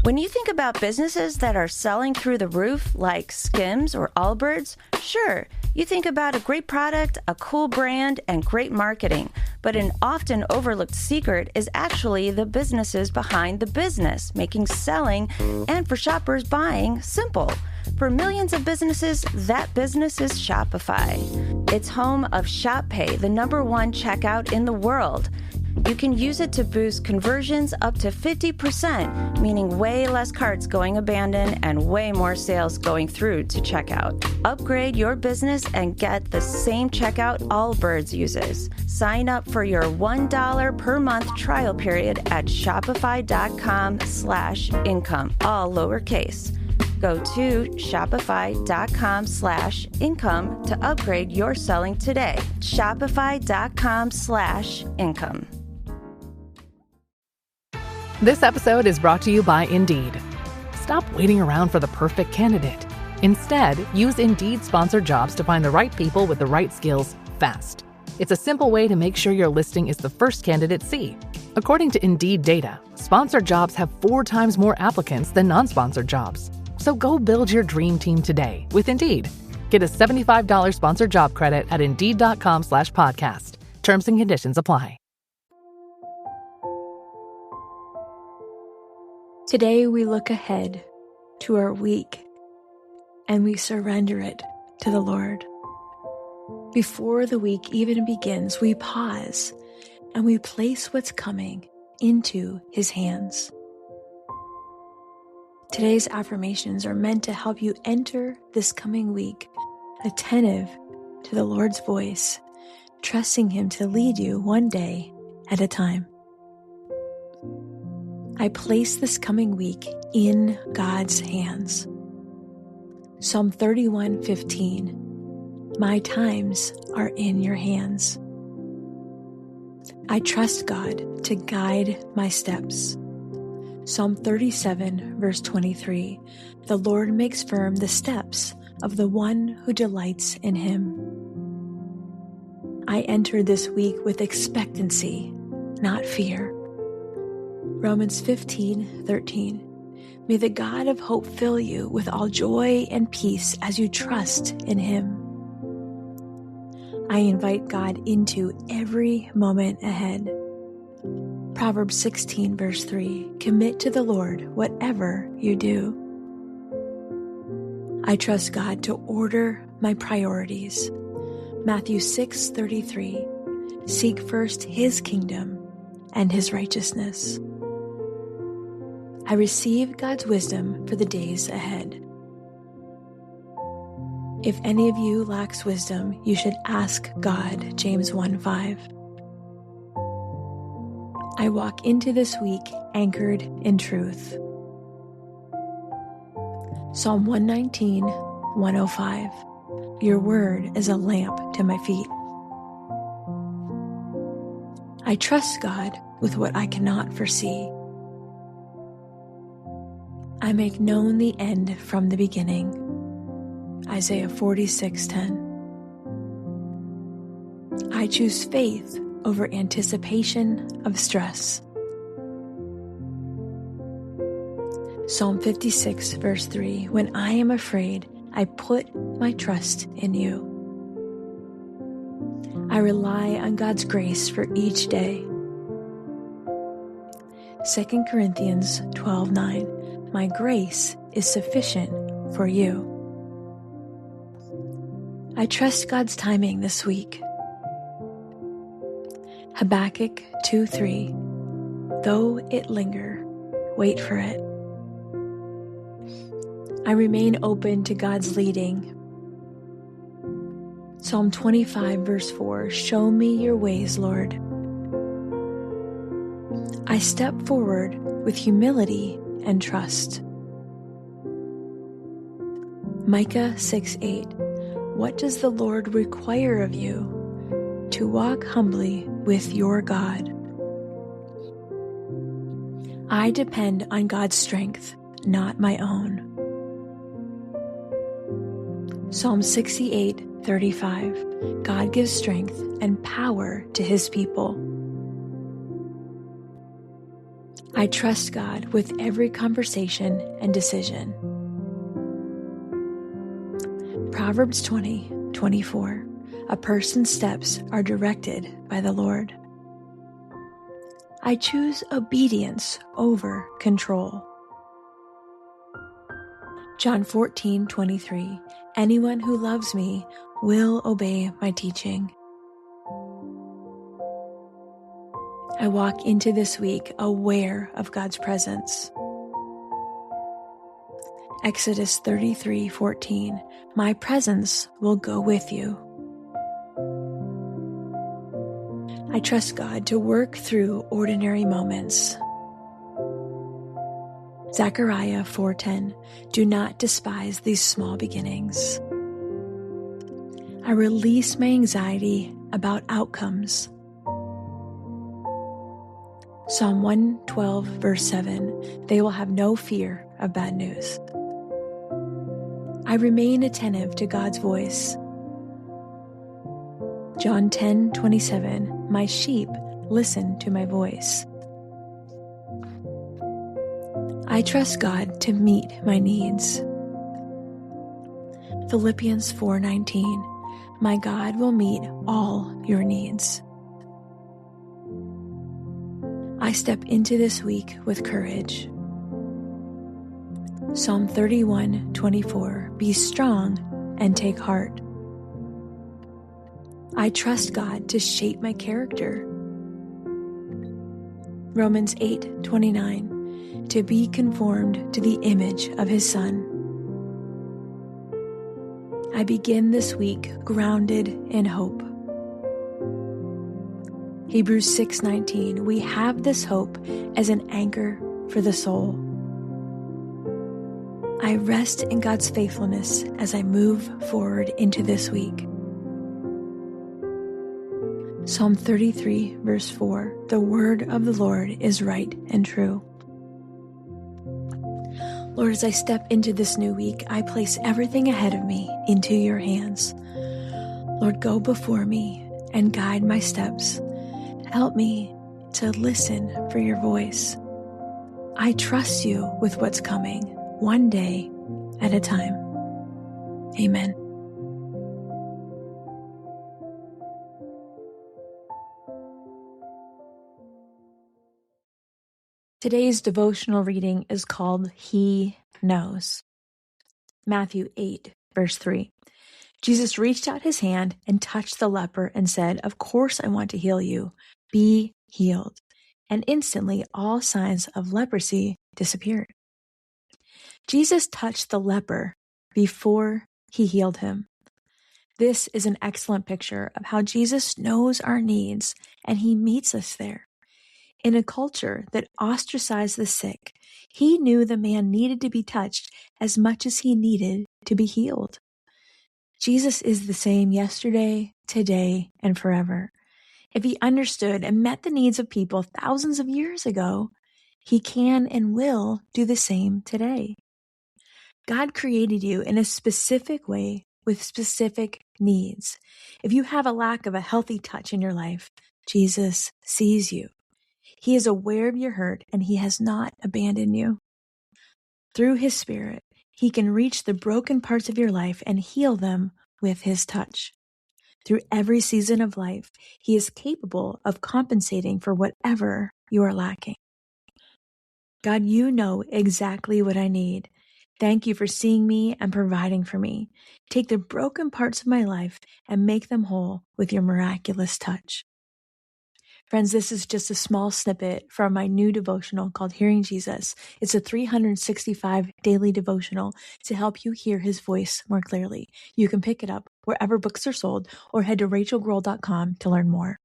When you think about businesses that are selling through the roof, like Skims or Allbirds, sure, you think about a great product, a cool brand, and great marketing. But an often overlooked secret is actually the businesses behind the business, making selling and for shoppers buying simple. For millions of businesses, that business is Shopify. It's home of Shop Pay, the #1 checkout in the world. You can use it to boost conversions up to 50%, meaning way less carts going abandoned and way more sales going through to checkout. Upgrade your business and get the same checkout Allbirds uses. Sign up for your $1 per month trial period at shopify.com/income, all lowercase. Go to shopify.com/income to upgrade your selling today. Shopify.com/income. This episode is brought to you by Indeed. Stop waiting around for the perfect candidate. Instead, use Indeed sponsored jobs to find the right people with the right skills fast. It's a simple way to make sure your listing is the first candidates see. According to Indeed data, sponsored jobs have 4 times more applicants than non-sponsored jobs. So go build your dream team today with Indeed. Get a $75 sponsored job credit at Indeed.com/podcast. Terms and conditions apply. Today we look ahead to our week and we surrender it to the Lord. Before the week even begins, we pause and we place what's coming into His hands. Today's affirmations are meant to help you enter this coming week attentive to the Lord's voice, trusting Him to lead you one day at a time. I place this coming week in God's hands. Psalm 31:15. My times are in your hands. I trust God to guide my steps. Psalm 37, verse 23. The Lord makes firm the steps of the one who delights in Him. I enter this week with expectancy, not fear. Romans 15:13. May the God of hope fill you with all joy and peace as you trust in Him. I invite God into every moment ahead. Proverbs 16, verse 3. Commit to the Lord whatever you do. I trust God to order my priorities. Matthew 6:33. Seek first His kingdom and His righteousness. I receive God's wisdom for the days ahead. If any of you lacks wisdom, you should ask God, James 1:5. I walk into this week anchored in truth. Psalm 119:105. Your word is a lamp to my feet. I trust God with what I cannot foresee. I make known the end from the beginning. Isaiah 46:10. I choose faith over anticipation of stress. Psalm 56, verse 3. When I am afraid, I put my trust in you. I rely on God's grace for each day. 2 Corinthians 12:9. My grace is sufficient for you. I trust God's timing this week. Habakkuk 2:3. Though it linger, wait for it. I remain open to God's leading. Psalm 25, verse 4. Show me your ways, Lord. I step forward with humility and trust. Micah 6:8. What does the Lord require of you? To walk humbly with your God. I depend on God's strength, not my own. Psalm 68:35. God gives strength and power to His people. I trust God with every conversation and decision. Proverbs 20:24. A person's steps are directed by the Lord. I choose obedience over control. John 14:23. Anyone who loves me will obey my teaching. I walk into this week aware of God's presence. Exodus 33:14. My presence will go with you. I trust God to work through ordinary moments. Zechariah 4:10. Do not despise these small beginnings. I release my anxiety about outcomes. Psalm 112, verse 7. They will have no fear of bad news. I remain attentive to God's voice. John 10:27. My sheep listen to my voice. I trust God to meet my needs. Philippians 4:19. My God will meet all your needs. I step into this week with courage. Psalm 31:24. Be strong and take heart. I trust God to shape my character. Romans 8:29. To be conformed to the image of his Son. I begin this week grounded in hope. Hebrews 6:19. We have this hope as an anchor for the soul. I rest in God's faithfulness as I move forward into this week. Psalm 33, verse 4. The word of the Lord is right and true. Lord, as I step into this new week, I place everything ahead of me into your hands. Lord, go before me and guide my steps. Help me to listen for your voice. I trust you with what's coming, one day at a time. Amen. Today's devotional reading is called He Knows. Matthew 8, verse 3. Jesus reached out his hand and touched the leper and said, Of course I want to heal you. Be healed. And instantly all signs of leprosy disappeared. Jesus touched the leper before he healed him. This is an excellent picture of how Jesus knows our needs and he meets us there. In a culture that ostracized the sick, he knew the man needed to be touched as much as he needed to be healed. Jesus is the same yesterday, today, and forever. If he understood and met the needs of people thousands of years ago, he can and will do the same today. God created you in a specific way with specific needs. If you have a lack of a healthy touch in your life, Jesus sees you. He is aware of your hurt and he has not abandoned you. Through his Spirit, he can reach the broken parts of your life and heal them with his touch. Through every season of life, he is capable of compensating for whatever you are lacking. God, you know exactly what I need. Thank you for seeing me and providing for me. Take the broken parts of my life and make them whole with your miraculous touch. Friends, this is just a small snippet from my new devotional called Hearing Jesus. It's a 365 daily devotional to help you hear his voice more clearly. You can pick it up wherever books are sold or head to rachaelgrohl.com to learn more.